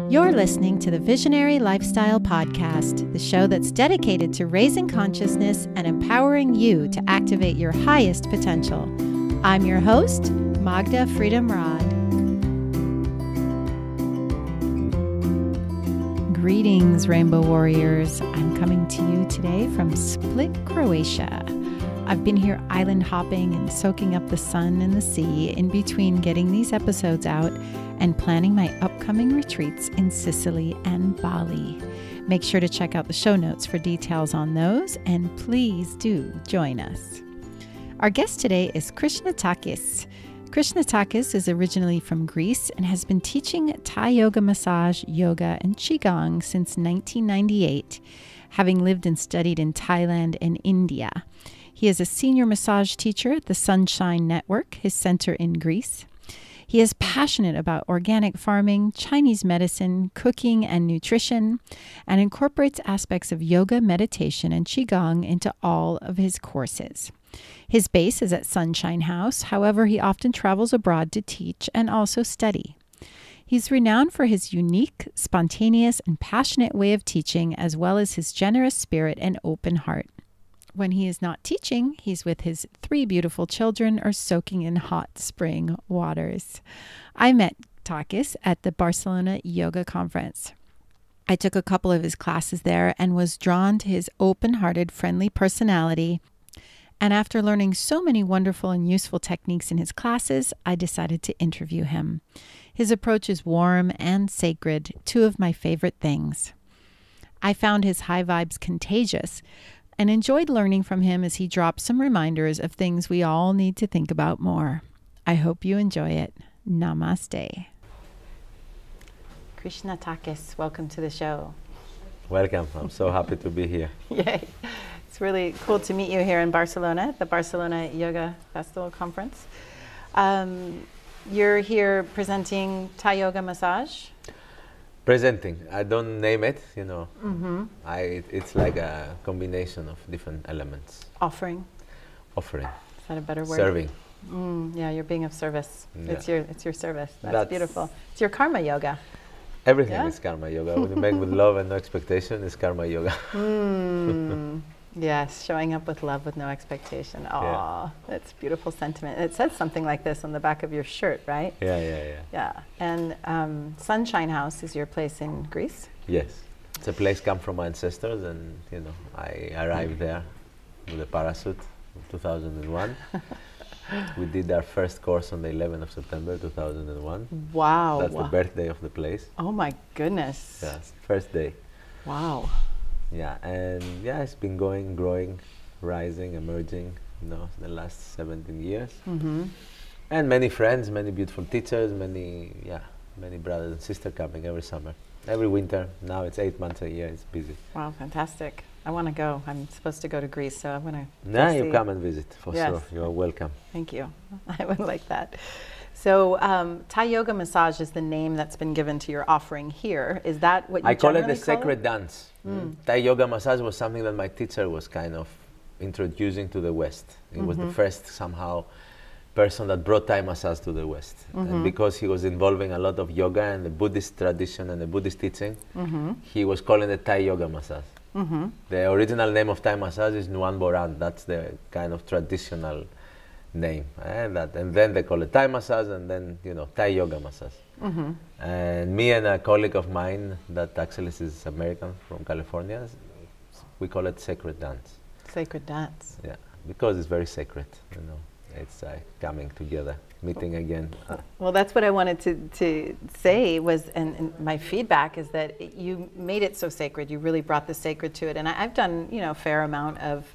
You're listening to the Visionary Lifestyle Podcast, the show that's dedicated to raising consciousness and empowering you to activate your highest potential. I'm your host, Magda Freedom Rod. Greetings, Rainbow Warriors. I'm coming to you today from Split, Croatia. I've been here island hopping and soaking up the sun and the sea in between getting these episodes out and planning my upcoming retreats in Sicily and Bali. Make sure to check out the show notes for details on those, and please do join us. Our guest today is Krishnatakis. Krishnatakis is originally from Greece and has been teaching Thai yoga massage, yoga, and Qigong since 1998, having lived and studied in Thailand and India. He is a senior massage teacher at the Sunshine Network, his center in Greece. He is passionate about organic farming, Chinese medicine, cooking, and nutrition, and incorporates aspects of yoga, meditation, and Qigong into all of his courses. His base is at Sunshine House. However, he often travels abroad to teach and also study. He's renowned for his unique, spontaneous, and passionate way of teaching, as well as his generous spirit and open heart. When he is not teaching, he's with his 3 beautiful children or soaking in hot spring waters. I met Takis at the Barcelona Yoga Conference. I took a couple of his classes there and was drawn to his open-hearted, friendly personality. And after learning so many wonderful and useful techniques in his classes, I decided to interview him. His approach is warm and sacred, 2 of my favorite things. I found his high vibes contagious and enjoyed learning from him as he dropped some reminders of things we all need to think about more. I hope you enjoy it. Namaste. Krishnatakis, welcome to the show. Welcome. I'm so happy to be here. Yay. It's really cool to meet you here in Barcelona at the Barcelona Yoga Festival Conference. You're here presenting Thai yoga massage? Presenting. I don't name it, you know. It's like a combination of different elements. Offering. Is that a better word? Serving. Yeah, you're being of service. Yeah. It's your service. That's beautiful. It's your karma yoga. Everything is karma yoga. When you make with love and no expectation, it's karma yoga. Yes, showing up with love with no expectation. Oh, yeah. That's a beautiful sentiment. It says something like this on the back of your shirt, right? Yeah. And Sunshine House is your place in Greece? Yes. It's a place come from my ancestors, and you know, I arrived there with a parachute in 2001. We did our first course on the 11th of September 2001. Wow. That's the birthday of the place. Oh my goodness. Yes, first day. Wow. Yeah, and yeah, it's been going, growing, rising, emerging, you know, the last 17 years. And many friends, many beautiful teachers, many brothers and sisters coming every summer, every winter. Now it's 8 months a year, it's busy. Wow, fantastic. I want to go. I'm supposed to go to Greece, so I want to Now you come and visit, for sure. You're welcome. Thank you. I would like that. So Thai yoga massage is the name that's been given to your offering here. Is that what you I call it the call sacred dance. Thai yoga massage was something that my teacher was kind of introducing to the West. He was the first somehow person that brought Thai massage to the West. And because he was involving a lot of yoga and the Buddhist tradition and the Buddhist teaching, he was calling it Thai yoga massage. The original name of Thai massage is Nuan Boran. That's the kind of traditional name, and then they call it Thai massage, and then you know Thai yoga massage. And me and a colleague of mine that actually is American from California, we call it sacred dance. Sacred dance. Yeah, because it's very sacred. You know, it's coming together, meeting again. Well, that's what I wanted to say was, and my feedback is that you made it so sacred. You really brought the sacred to it, and I've done a fair amount of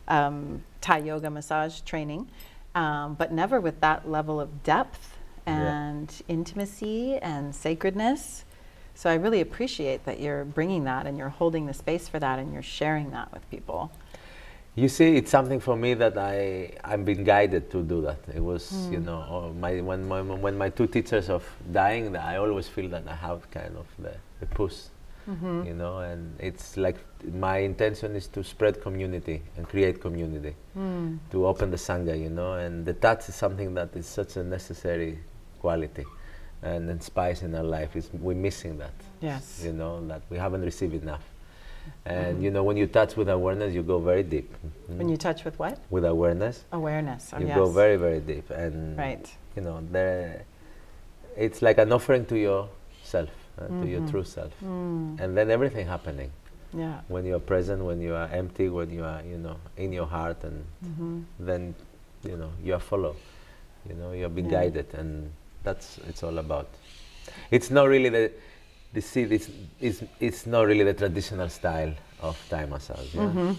Thai yoga massage training. But never with that level of depth and intimacy and sacredness. So I really appreciate that you're bringing that and you're holding the space for that and you're sharing that with people. You see, it's something for me that I've been guided to do that. It was, you know, when my 2 teachers of dying, I always feel that I have kind of the push, you know, and it's like my intention is to spread community and create community, to open the Sangha, you know, and the touch is something that is such a necessary quality. and then spice in our life. We're missing that. Yes. You know, that we haven't received enough. And you know, when you touch with awareness, you go very deep. When you touch with what? With awareness. Awareness. Oh, you yes. go very, very deep. And you know, it's like an offering to yourself, to your true self. And then everything happening. Yeah. When you are present, when you are empty, when you are, you know, in your heart, and then, you know, you are follow. You know, you have been guided, and it's all about. It's not really it's not really the traditional style of Thai massage. Yeah? You know,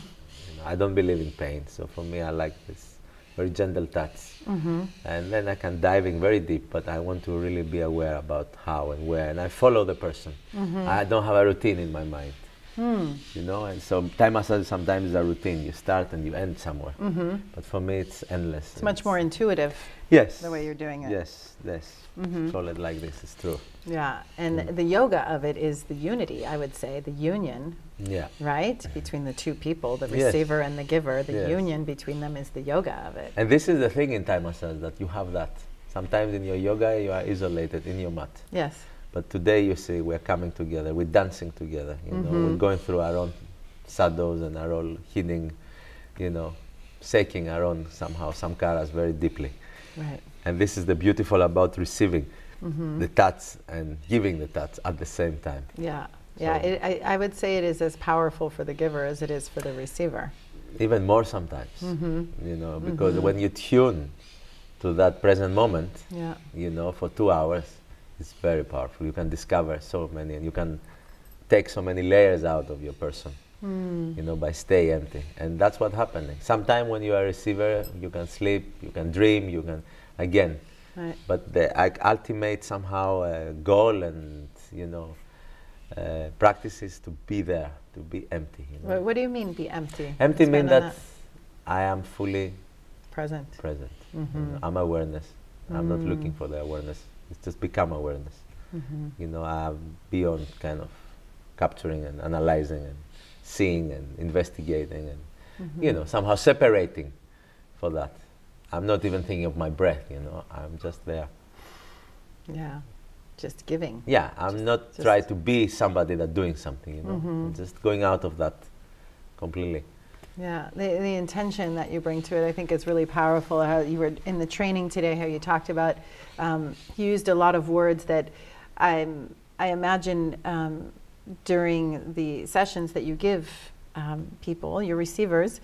I don't believe in pain, so for me, I like this very gentle touch. And then I can dive in very deep, but I want to really be aware about how and where, and I follow the person. I don't have a routine in my mind. You know, and so Thai massage sometimes is a routine. You start and you end somewhere. But for me, it's endless. It's much more intuitive. Yes. The way you're doing it. Yes, yes. Call it like this, it's true. Yeah, and the yoga of it is the unity, I would say, the union. Yeah. Right? Between the two people, the receiver and the giver, the union between them is the yoga of it. And this is the thing in Thai massage, that you have that. Sometimes in your yoga, you are isolated in your mat. Yes. But today, you see, we're coming together, we're dancing together, you know, we're going through our own sadhus and our own healing, you know, shaking our own, somehow, samkaras very deeply. Right. And this is the beautiful about receiving the touch and giving the touch at the same time. Yeah, so yeah, I would say it is as powerful for the giver as it is for the receiver. Even more sometimes, you know, because when you tune to that present moment, you know, for 2 hours, it's very powerful. You can discover so many, and you can take so many layers out of your person, you know, by stay empty. And that's what's happening. Sometimes when you are a receiver, you can sleep, you can dream, you can, again. Right. But the ultimate somehow goal and, you know, practice is to be there, to be empty. You know? What do you mean, be empty? Empty means that I am fully present. You know, I'm awareness. I'm not looking for the awareness. It's just become awareness. You know, I'm beyond kind of capturing and analyzing and seeing and investigating and, you know, somehow separating for that. I'm not even thinking of my breath, you know, I'm just there. Yeah, just giving. Yeah, I'm not trying to be somebody that's doing something, you know, I'm just going out of that completely. Yeah, the intention that you bring to it, I think, is really powerful. How you were in the training today, how you talked about, you used a lot of words that I imagine during the sessions that you give people, your receivers,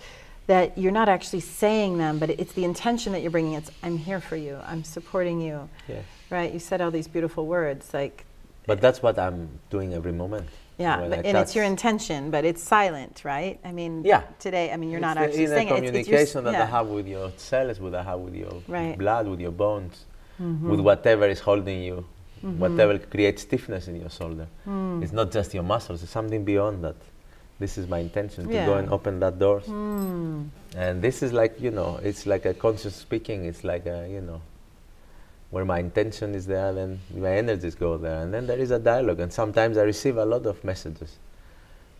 that you're not actually saying them, but it's the intention that you're bringing. It's, I'm here for you, I'm supporting you. Yes. Right, you said all these beautiful words, like. But that's what I'm doing every moment. Yeah, and it's your intention, but it's silent, right? I mean, today, I mean, you're not actually saying it. It's the communication that I have with your cells, with I have with your blood, with your bones, with whatever is holding you, whatever creates stiffness in your shoulder. It's not just your muscles, it's something beyond that. This is my intention, to go and open that doors. And this is like, you know, it's like a conscious speaking, it's like a, you know, where my intention is there, then my energies go there, and then there is a dialogue, and sometimes I receive a lot of messages,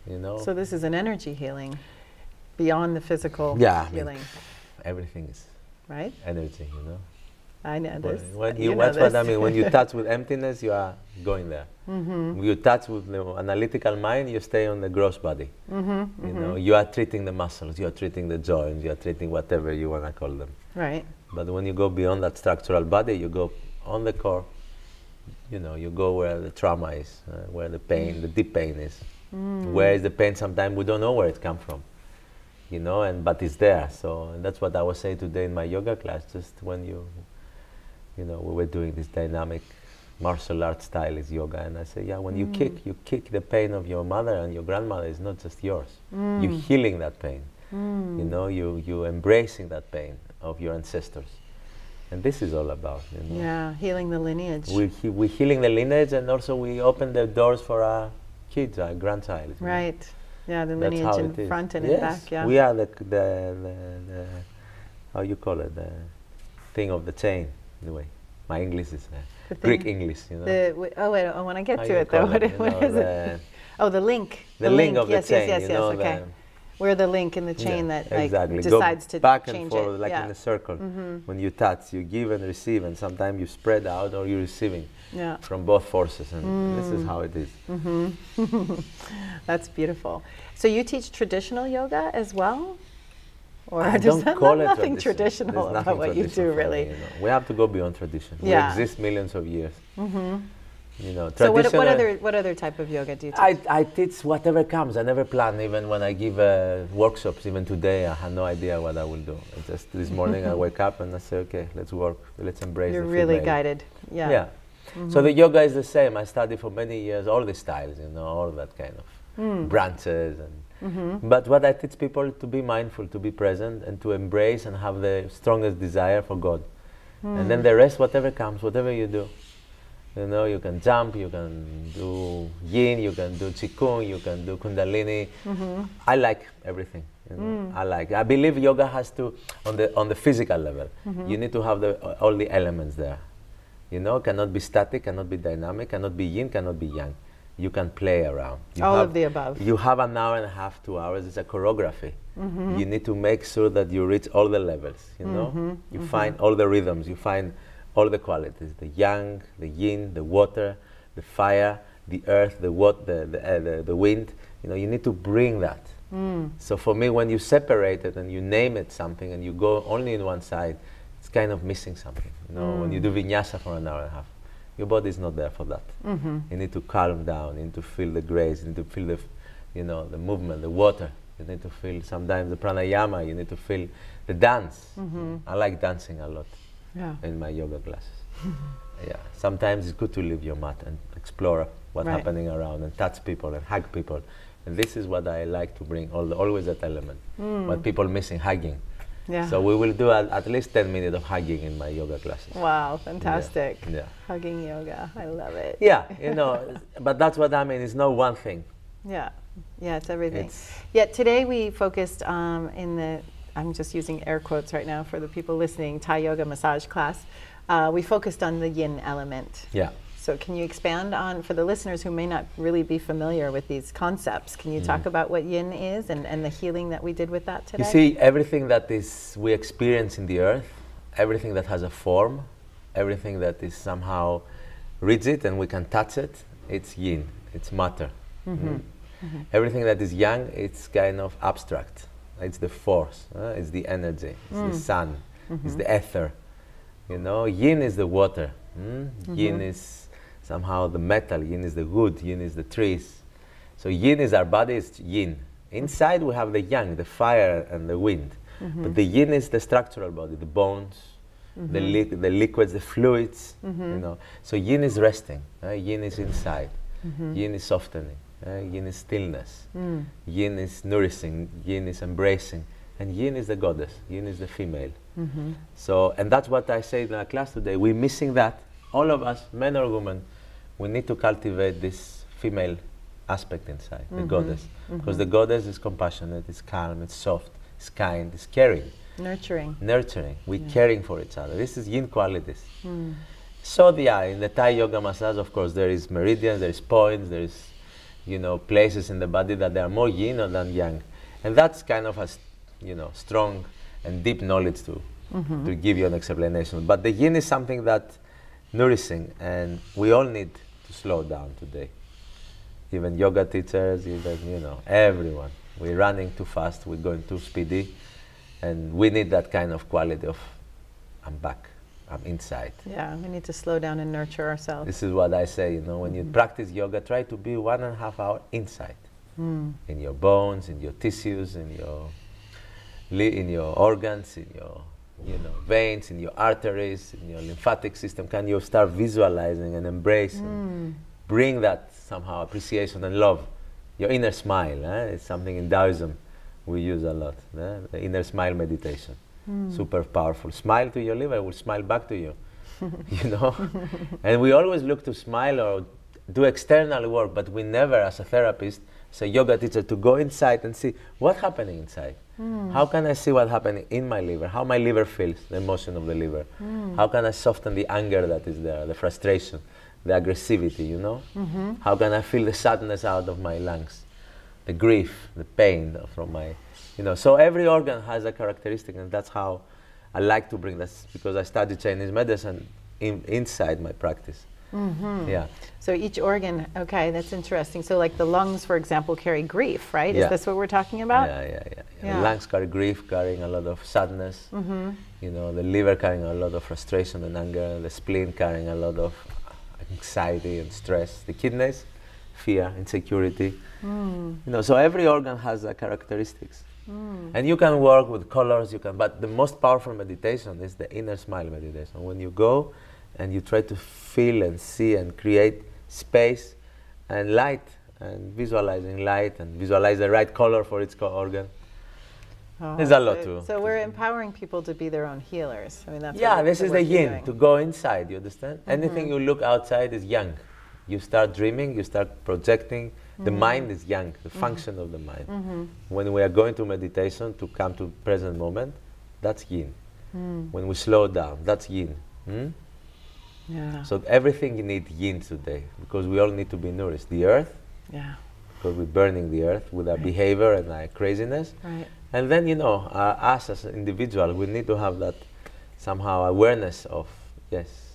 you know. So this is an energy healing, beyond the physical healing. I mean, everything is energy, you know. I know this. That's what I mean. When you touch with emptiness, you are going there. When you touch with the analytical mind, you stay on the gross body. You know, you are treating the muscles, you are treating the joints, you are treating whatever you want to call them. Right. But when you go beyond that structural body, you go on the core. You know, you go where the trauma is, where the pain, the deep pain is. Where is the pain? Sometimes we don't know where it comes from. You know, but it's there. So and that's what I was saying today in my yoga class. Just when you know, we were doing this dynamic martial arts style is yoga, and I say, yeah, when you kick the pain of your mother and your grandmother is not just yours. You're healing that pain. You know, you embracing that pain of your ancestors, and this is all about. You know? Yeah, healing the lineage. We're healing the lineage, and also we open the doors for our kids, our grandchild. Right. Yeah, the lineage in front and in back. Yeah. We are the how you call it, the thing of the chain. Anyway, my English is Greek English, you know. I want to get to it though. What is it? Oh, the link. The link of yes, the chain. Yes, you know, okay. We're the link in the chain that like exactly. decides Go to back change and forth it. like in a circle. When you touch, you give and receive, and sometimes you spread out or you're receiving from both forces, and this is how it is. That's beautiful. So you teach traditional yoga as well? Or I does don't call it nothing tradition. traditional There's about nothing what you do, traditional for really? me, you know. We have to go beyond tradition. We exist millions of years. You know, so what other type of yoga do you teach? I teach whatever comes. I never plan. Even when I give workshops, even today, I had no idea what I will do. It's just this morning I wake up and I say, okay, let's work. Let's embrace You're the really female. guided. Yeah. Yeah. So the yoga is the same. I studied for many years all the styles, you know, all that kind of branches. And but what I teach people to be mindful, to be present, and to embrace and have the strongest desire for God. And then the rest, whatever comes, whatever you do. You know, you can jump, you can do yin, you can do qigong, you can do kundalini. I like everything. You know, I believe yoga has to, on the physical level, you need to have all the elements there. You know, cannot be static, cannot be dynamic, cannot be yin, cannot be yang. You can play around. All of the above. You have an hour and a half, 2 hours. It's a choreography. You need to make sure that you reach all the levels. You know, you find all the rhythms. You find all the qualities: the yang, the yin, the water, the fire, the earth, the the wind. You know, you need to bring that. So for me, when you separate it and you name it something, and you go only in one side, it's kind of missing something. You know, when you do vinyasa for an hour and a half, your body is not there for that. You need to calm down. You need to feel the grace. You need to feel the, you know, the movement, the water. You need to feel sometimes the pranayama. You need to feel the dance. I like dancing a lot in my yoga classes. Sometimes it's good to leave your mat and explore what's happening around and touch people and hug people. And this is what I like to bring, always that element. What people missing, hugging. So we will do at least 10 minutes of hugging in my yoga classes. Wow, fantastic. Yeah. Hugging yoga, I love it. Yeah, you know, but that's what I mean, it's not one thing. Yeah, it's everything. Today we focused I'm just using air quotes right now for the people listening, Thai yoga massage class. We focused on the yin element. Yeah. So can you expand on, for the listeners who may not really be familiar with these concepts, can you talk about what yin is and the healing that we did with that today? You see, everything that we experience in the earth, everything that has a form, everything that is somehow rigid and we can touch it, it's yin, it's matter. Everything that is yang, it's kind of abstract. It's the force, it's the energy, it's the sun, it's the ether. You know, yin is the water. Yin is somehow the metal, yin is the wood, yin is the trees. So yin is our body, it's yin. Inside we have the yang, the fire and the wind. But the yin is the structural body, the bones, the liquids, the fluids. You know. So yin is resting, yin is inside, yin is softening, yin is stillness, yin is nourishing, yin is embracing, and yin is the goddess, yin is the female. So, and that's what I say in our class today, we're missing that. All of us, men or women, we need to cultivate this female aspect inside, the goddess. Because the goddess is compassionate, it's calm, it's soft, it's kind, it's caring. Nurturing. Nurturing. We're caring for each other. This is yin qualities. So in the Thai yoga massage, of course, there is meridians, there is points, there is, you know, places in the body that they are more yin than yang. And that's kind of a, you know, strong and deep knowledge to give you an explanation. But the yin is something that nourishing, and we all need to slow down today. Even yoga teachers, even, you know, everyone. We're running too fast, we're going too speedy, and we need that kind of quality of, I'm back, I'm inside. Yeah, we need to slow down and nurture ourselves. This is what I say, you know, when you practice yoga, try to be 1.5 hours inside, in your bones, in your tissues, in your organs, in your, you know, veins, in your arteries, in your lymphatic system. Can you start visualizing and embrace and bring that somehow appreciation and love? Your inner smile, it's something in Taoism we use a lot, the inner smile meditation. Super powerful. Smile to your liver, will smile back to you, you know? And we always look to smile or do external work, but we never, as a therapist, as a yoga teacher, to go inside and see what's happening inside. How can I see what's happening in my liver? How my liver feels, the emotion of the liver. How can I soften the anger that is there, the frustration, the aggressivity, you know? How can I feel the sadness out of my lungs? the grief, the pain from my, so every organ has a characteristic, and that's how I like to bring this, because I studied Chinese medicine inside my practice. Yeah. So each organ, okay, that's interesting. So like the lungs, for example, carry grief, right? Yeah. Is this what we're talking about? Yeah. The lungs carry grief, carrying a lot of sadness. The liver carrying a lot of frustration and anger. The spleen carrying a lot of anxiety and stress. The kidneys, fear, insecurity. So every organ has characteristics. And you can work with colors, but the most powerful meditation is the inner smile meditation. When you go and you try to feel and see and create space and light, and visualizing light and visualize the right color for each organ. There's a lot to. So we're empowering people to be their own healers. I mean, that's this is the yin, to go inside, you understand? Anything you look outside is yang. You start dreaming, you start projecting. The mind is yang, the function of the mind. When we are going to meditation to come to present moment, that's yin. When we slow down, that's yin. Yeah. So everything you need yin today, because we all need to be nourished. The earth, because we're burning the earth with our behavior and our craziness. Right. And then, us as an individual, we need to have that somehow awareness of,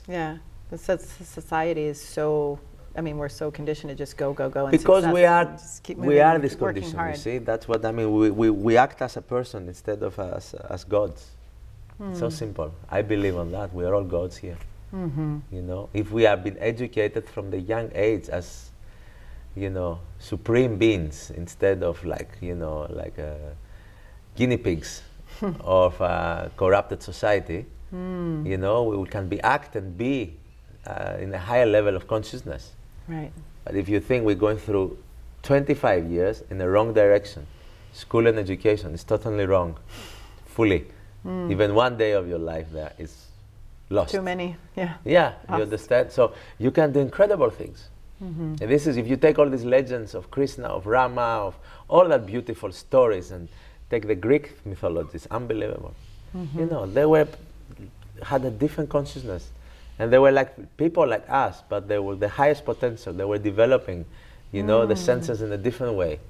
Yeah, the society is so, we're so conditioned to just go, and because we are this working condition, hard. you see, that's what I mean. We act as a person instead of as gods. So simple. I believe on that. We are all gods here. If we have been educated from the young age as, supreme beings instead of guinea pigs of a corrupted society, we can act and be in a higher level of consciousness. Right. But if you think we're going through 25 years in the wrong direction, school and education is totally wrong, fully. Even one day of your life there is lost. Too many, Yeah, lost. you understand? So you can do incredible things. And this is, if you take all these legends of Krishna, of Rama, of all that beautiful stories, and take the Greek mythologies, unbelievable. They had a different consciousness. And they were like people like us, but they were the highest potential. They were developing, the senses in a different way,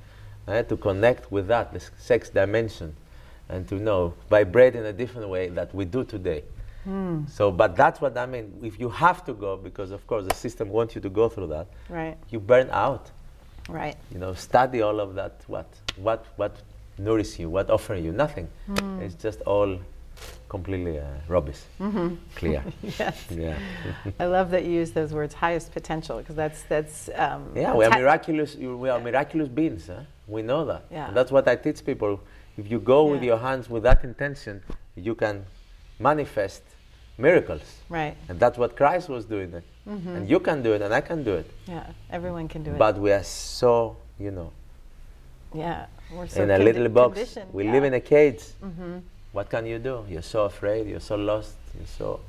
to connect with that, the sex dimension, and to vibrate in a different way that we do today. So, but that's what I mean. If you have to go, because of course the system wants you to go through that, right? You burn out. Right. Study all of that. What nourishes you? What offers you? Nothing. It's just all completely rubbish. Clear. Yes. Yeah. I love that you use those words, highest potential, because that's. Yeah, we are miraculous. We are miraculous beings. We know that. Yeah. And that's what I teach people. If you go with your hands with that intention, you can manifest miracles. Right. And that's what Christ was doing. And you can do it, and I can do it. Yeah, everyone can do it. But we are so, yeah, we're so in a little box. We live in a cage. What can you do? You're so afraid, you're so lost, you're so,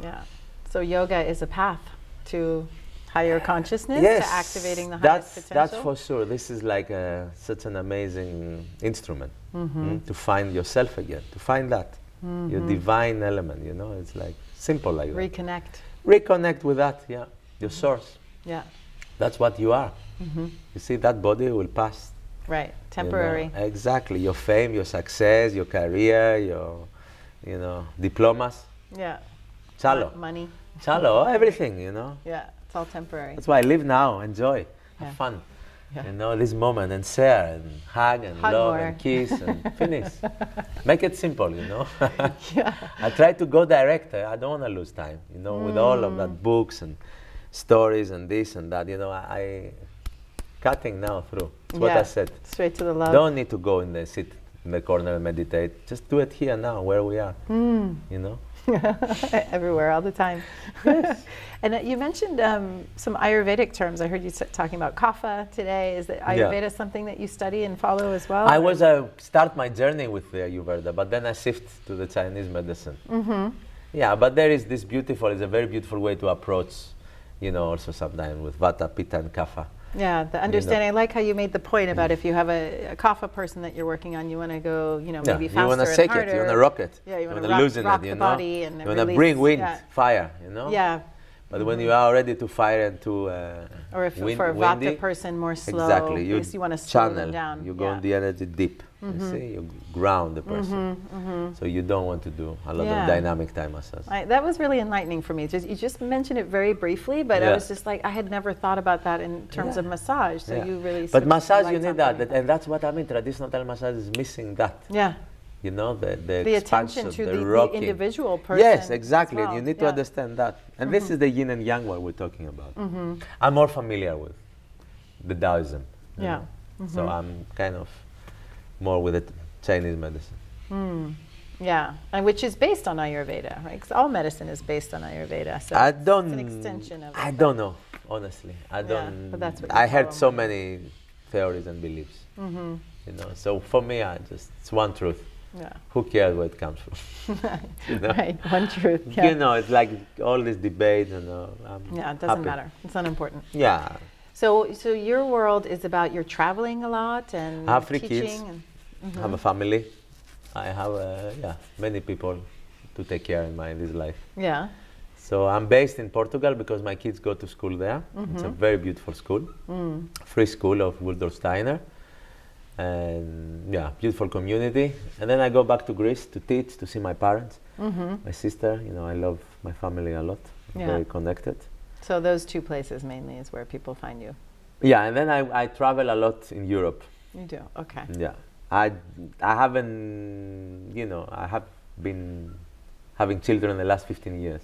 Yeah. So yoga is a path to higher consciousness, to activating the highest potential. That's for sure. This is like such an amazing instrument to find yourself again, to find that, your divine element, it's like simple like that. Reconnect with that, your source. Yeah. That's what you are. You see, that body will pass. Right, temporary. Exactly, your fame, your success, your career, your, diplomas. Yeah. Chalo. Money. Chalo, everything, Yeah, it's all temporary. That's why I live now, enjoy, have fun. Yeah. This moment, and share, and hug, and love, more. and kiss, and finish. Make it simple, Yeah. I try to go direct. I don't want to lose time, with all of that books and stories and this and that. I cutting now through. That's what I said. Straight to the love. Don't need to go sit in the corner and meditate. Just do it here now, where we are. Everywhere, all the time. Yes. And you mentioned some Ayurvedic terms. I heard you talking about kapha today. Is that Ayurveda something that you study and follow as well? I was start my journey with the Ayurveda, but then I shift to the Chinese medicine. Yeah, but there is this it's a very beautiful way to approach, also sometimes with Vata, Pitta, and Kapha. Yeah, the understanding. I like how you made the point about if you have a kapha person that you're working on, you want to go, maybe faster you want to and shake harder. it, you want to rock it. Yeah, you want to loosen rock it, the body and you want to bring wind, fire, Yeah, But when you are ready to fire and to or if for a Vata person more slow, exactly, you want to slow them down. You go on the energy deep. You see, you ground the person. So you don't want to do a lot of dynamic Thai massage. That was really enlightening for me. You just mentioned it very briefly, but I was just like, I had never thought about that in terms of massage. So you really. But massage, you need that, and that's what I mean. Traditional Thai massage is missing that. Yeah. You know, the attention to the individual person. Yes, exactly. Well. And you need to understand that. And this is the yin and yang what we're talking about. I'm more familiar with the Taoism. Yeah. So I'm kind of more with the Chinese medicine. Yeah, and which is based on Ayurveda, right? Because all medicine is based on Ayurveda. So I don't. It's an extension of it. I don't know, honestly. I don't. But that's what I heard so many theories and beliefs. You know, so for me, it's one truth. Yeah. Who cares where it comes from? You know? Right, one truth. Yeah. You know, it's like all this debate, and yeah, it doesn't matter. It's unimportant. Yeah. So your world is about you're traveling a lot and I have 3 teaching. kids. And, I have a family. I have many people to take care in this life. Yeah. So I'm based in Portugal because my kids go to school there. It's a very beautiful school, free school of Waldorf Steiner. And beautiful community. And then I go back to Greece to teach, to see my parents, my sister. You know, I love my family a lot. Very connected. So those 2 places mainly is where people find you. Yeah, and then I travel a lot in Europe. You do, okay. Yeah, I haven't, you know, I have been having children in the last 15 years.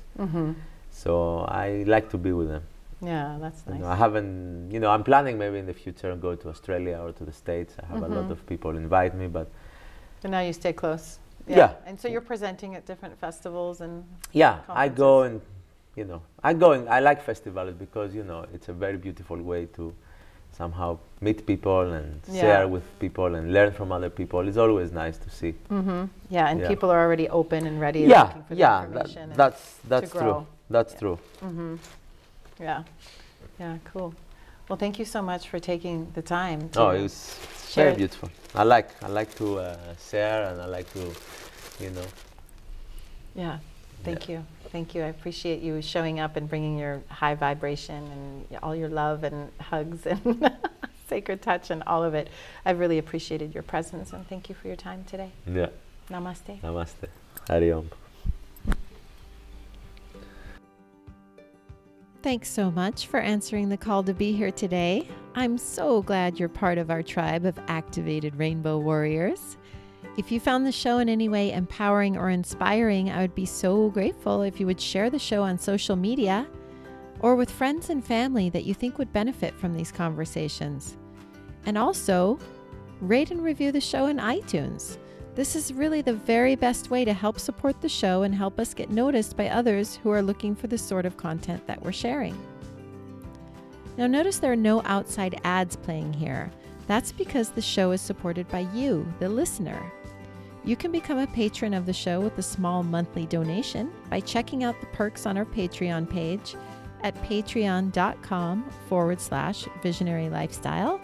So I like to be with them. Yeah, that's nice. You know, I haven't, you know, I'm planning maybe in the future go to Australia or to the States. I have a lot of people invite me, but. So now you stay close. Yeah. And so you're presenting at different festivals and. Yeah, I go and, you know, I like festivals because, you know, it's a very beautiful way to somehow meet people and share with people and learn from other people. It's always nice to see. Yeah, and people are already open and ready. Looking for the information that's true. That's true. Yeah, cool. Well, thank you so much for taking the time. It was very beautiful. I like to share, and I like to, you know. Yeah, thank you. Thank you. I appreciate you showing up and bringing your high vibration and all your love and hugs and sacred touch and all of it. I've really appreciated your presence, and thank you for your time today. Yeah. Namaste. Namaste. Hari Om. Thanks so much for answering the call to be here today. I'm so glad you're part of our tribe of activated rainbow warriors. If you found the show in any way empowering or inspiring, I would be so grateful if you would share the show on social media or with friends and family that you think would benefit from these conversations. And also, rate and review the show in iTunes. This is really the very best way to help support the show and help us get noticed by others who are looking for the sort of content that we're sharing. Now notice there are no outside ads playing here. That's because the show is supported by you, the listener. You can become a patron of the show with a small monthly donation by checking out the perks on our Patreon page at patreon.com/visionary lifestyle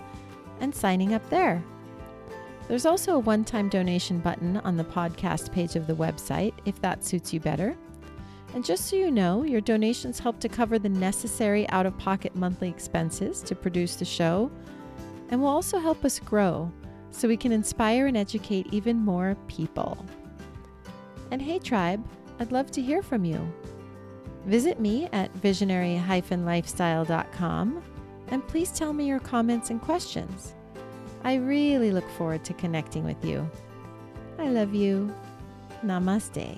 and signing up there. There's also a one-time donation button on the podcast page of the website if that suits you better. And just so you know, your donations help to cover the necessary out-of-pocket monthly expenses to produce the show and will also help us grow so we can inspire and educate even more people. And hey tribe, I'd love to hear from you. Visit me at visionary-lifestyle.com and please tell me your comments and questions. I really look forward to connecting with you. I love you. Namaste.